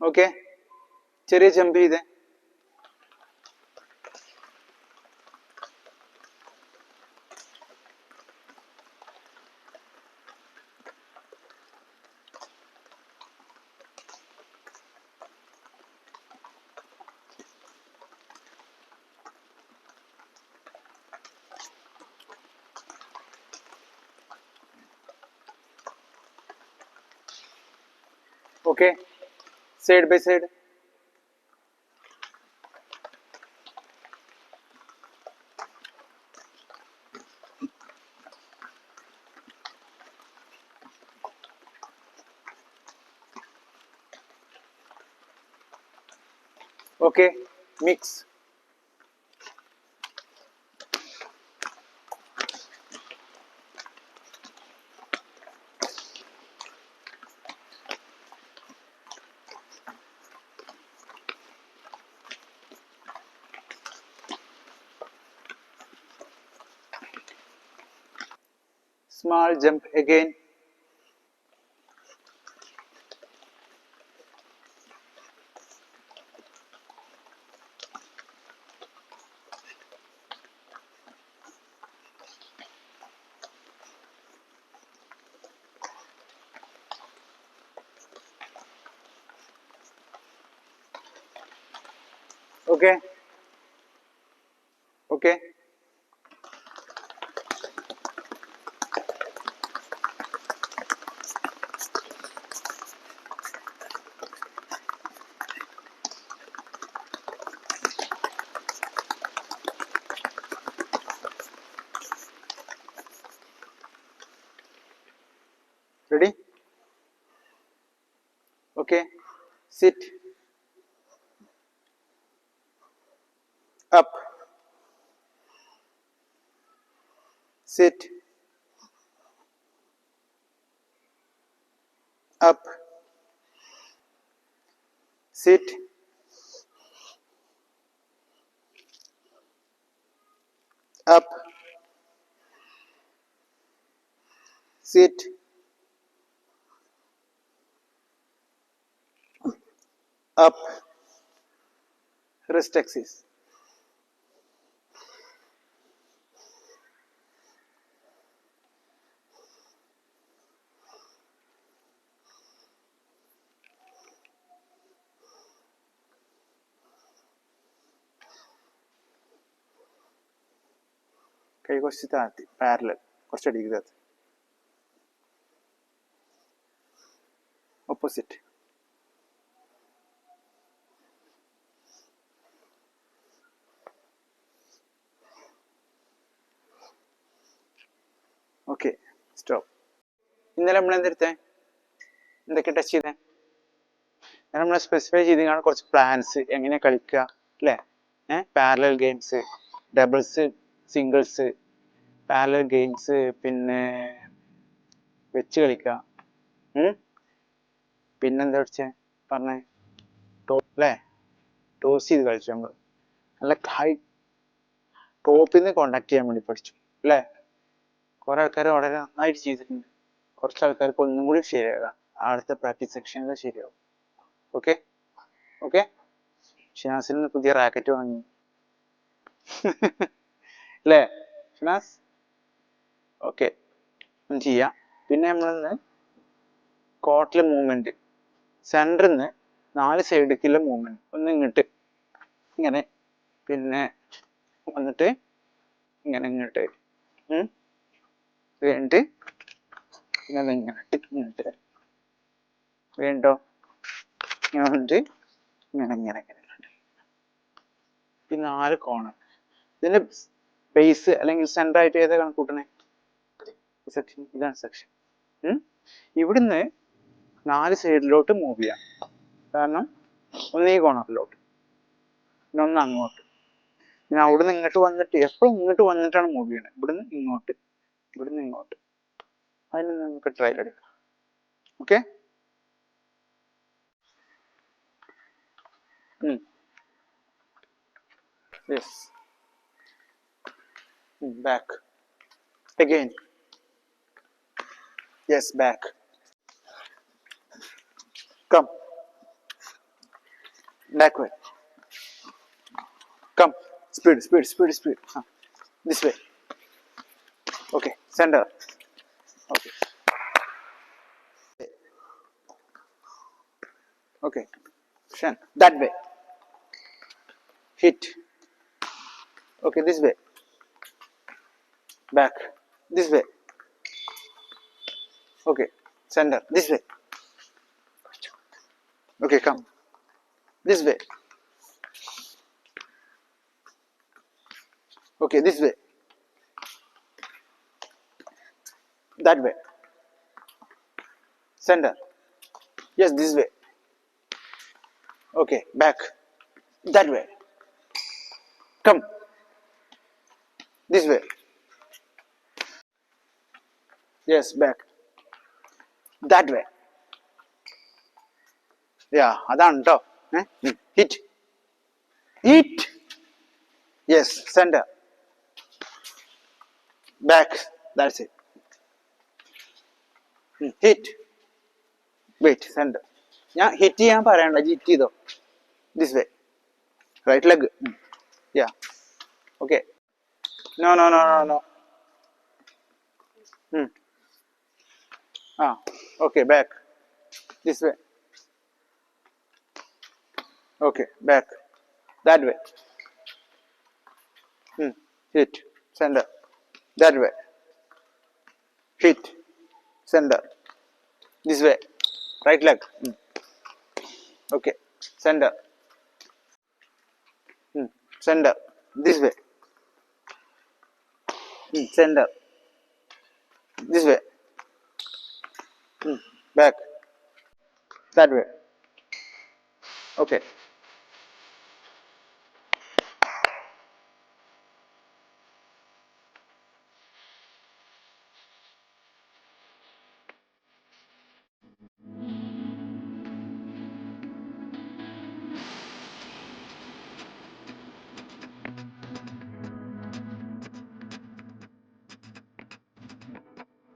Okay, ചെറിയ jump ചെയ്തേ. Okay, side by side. Okay, mix. Small jump again. Okay. Okay. Ready? Okay. Sit. Up. Sit. Up. Sit. Up. Sit. Up. Wrist axis. കൈ കുറച്ച് താഴ്ത്തി parallel കുറച്ചടിക്ക് താഴ്ത്തി opposite. Okay, stop. ഇന്നലെ നമ്മൾ എന്തെടുത്തേ, എന്തൊക്കെ touch ചെയ്തേ? നമ്മൾ സ്പെസിഫൈ ചെയ്താണ് കുറച്ച് പ്ലാൻസ് എങ്ങനെ കളിക്കുക അല്ലേ? Parallel games, doubles, singles, parallel games, പിന്നെ വെച്ച് കളിക്കുക, പിന്നെന്താ പഠിച്ചേ പറഞ്ഞേ? അല്ലേ, ടോസ് ചെയ്ത് കളിച്ചു നമ്മൾ. നല്ല ഹൈ ടോപ്പിൽ നിന്ന് കോണ്ടാക്ട് ചെയ്യാൻ വേണ്ടി പഠിച്ചു അല്ലേ? കുറെ ആൾക്കാർ വളരെ നന്നായിട്ട് ചെയ്തിട്ടുണ്ട്. കുറച്ച് ആൾക്കാർക്ക് ഒന്നും കൂടി ശരിയാകാം. അടുത്ത പ്രാക്ടീസ് സെക്ഷനിൽ ശരിയാവും. Okay okay. ഷിനാസിൽ നിന്ന് പുതിയ റാക്കറ്റ് വാങ്ങി അല്ലേ ഷിനാസ്? ഓക്കെ, ചെയ്യാം. പിന്നെ നമ്മളിന്ന് കോട്ടിലെ മൂവ്മെന്റ്, സെന്ററിൽ നിന്ന് 4 സൈഡിലേക്കുള്ള മൂവ്മെന്റ്. ഒന്ന് ഇങ്ങോട്ട് ഇങ്ങനെ, പിന്നെ വന്നിട്ട് ഇങ്ങനെ ഇങ്ങോട്ട്, വേണ്ട പിന്നെ ഇങ്ങോട്ട് ഇങ്ങോട്ട് വേണ്ടോ? ഇങ്ങനെ വന്നിട്ട് ഇങ്ങനെ ഇങ്ങനെ ഇങ്ങനെ. ഈ 4 കോണർ. ഇതിന്റെ ബേസ് അല്ലെങ്കിൽ സെന്റർ ആയിട്ട് ഏതാ കണക്കൂട്ടണേ? സെക്ഷൻ, ഇതാണ് സെക്ഷൻ. ഇവിടുന്ന് 4 സൈഡിലോട്ട് മൂവ് ചെയ്യാം. കാരണം ഒന്ന് ഈ കോണറിലോട്ട്, പിന്നെ ഒന്ന് അങ്ങോട്ട്, പിന്നെ അവിടുന്ന് ഇങ്ങോട്ട് വന്നിട്ട് എപ്പോഴും ഇങ്ങോട്ട് വന്നിട്ടാണ് മൂവ് ചെയ്യണത്. ഇവിടുന്ന് ഇങ്ങോട്ട്, ഇവിടുന്ന് ഇങ്ങോട്ട്. അതിന് നമുക്ക് ട്രയൽ എടുക്കാം. Okay, yes. Back again. Yes, back. Come. backward. Come, speed, speed, speed, speed. This way. Okay, center. Okay. Okay, Shan, that way. Hit. Okay, this way. Back. This way. Okay, center. This way. Okay, come. This way. Okay, this way. That way. Center. Yes, this way. Okay, back. That way. Come. This way. Yes, back. That way. Yeah, അതാണ് ട്ടോ. Hit. Hit. Yes, center. Back. That's it. Hit. Wait, center. ഞാൻ hit ചെയ്യാൻ പറയണ്ട, hit ചെയ്തോ. This way. Right leg. Yeah. Okay. No, no, no, no, no. Okay, back. This way. Okay, back. That way. Hit. Center. That way. Hit. Center. This way. Right leg. Okay. Center. Center. This way. Center. This way. Back. That way. Okay.